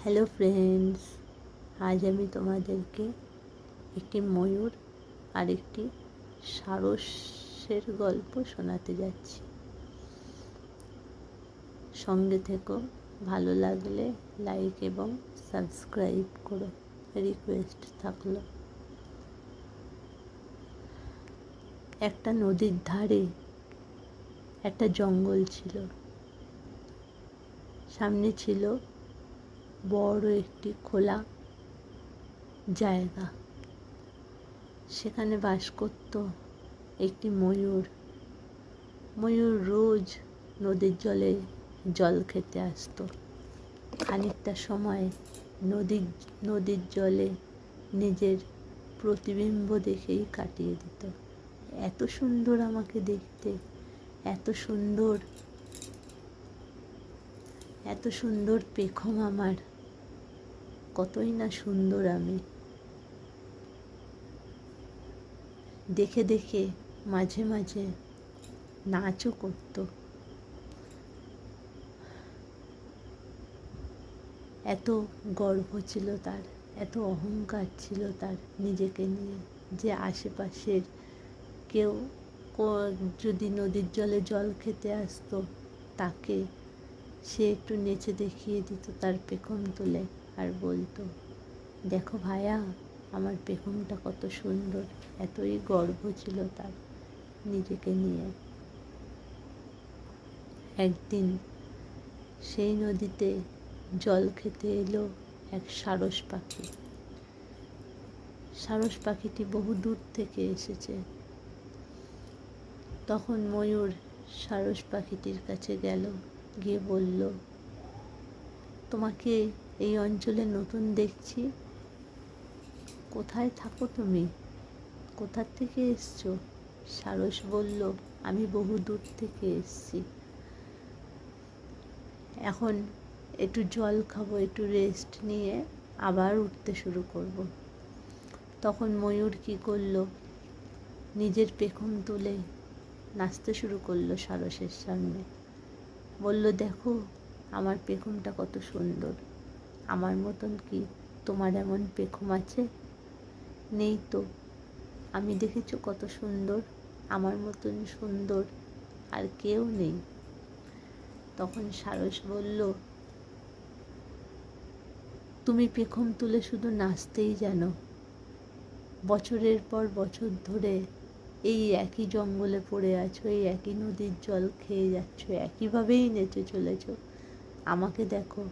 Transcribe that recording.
Hello friends, আজ আমি তোমাদেরকে একটি ময়ূর আর একটি সারসের গল্প শোনাতে যাচ্ছি। সঙ্গে থেকো, ভালো লাগলে লাইক এবং সাবস্ক্রাইব করো, রিকোয়েস্ট থাকলো। একটা নদীর ধারে একটা জঙ্গল ছিল। সামনে ছিল বড় একটি খোলা জায়গা। সেখানে বাস করত একটি ময়ূর। ময়ূর রোজ নদীর জলে জল খেতে আসতো। খানিকটা সময় নদীর জলে নিজের প্রতিবিম্ব দেখেই কাটিয়ে দিত। এত সুন্দর আমাকে দেখতে, এত সুন্দর পেখম আমার, কতই না সুন্দর আমি। দেখে দেখে মাঝে মাঝে নাচও করত। এত গর্ব ছিল তার, এত অহংকার ছিল তার নিজেকে নিয়ে, যে আশেপাশের কেউ যদি নদীর জলে জল খেতে আসতো, তাকে সে একটু নেচে দেখিয়ে দিত তার পেখম তুলে, আর বলতো, দেখো ভাইয়া, আমার পেখমটা কত সুন্দর। এতই গর্ব ছিল তার নিজেকে নিয়ে। একদিন সেই নদীতে জল খেতে এলো এক সারস পাখি। সারস পাখিটি বহু দূর থেকে এসেছে। তখন ময়ূর সারস পাখিটির কাছে গেল, গিয়ে বলল, তোমাকে এই অঞ্চলে নতুন দেখছি, কোথায় থাকো তুমি, কোথা থেকে এসছো? সারস বলল, আমি বহু দূর থেকে এসছি, এখন একটু জল খাবো, একটু রেস্ট নিয়ে আবার উঠতে শুরু করব। তখন ময়ূর কি করলো, নিজের পেখম তুলে নাচতে শুরু করলো সারসের সামনে। বলল, দেখো আমার পেখমটা কত সুন্দর, আমার মতন কি তোমার এমন পেখম আছে? নেই তো। আমি দেখেছো কত সুন্দর, আমার মতন সুন্দর আর কেউ নেই। তখন সারস বলল, তুমি পেখম তুলে শুধু নাচতেই জানো, বছরের পর বছর ধরে এই একই জঙ্গলে পড়ে আছো, এই একই নদীর জল খেয়ে যাচ্ছ, একইভাবেই নেচে চলেছ। আমাকে দেখো,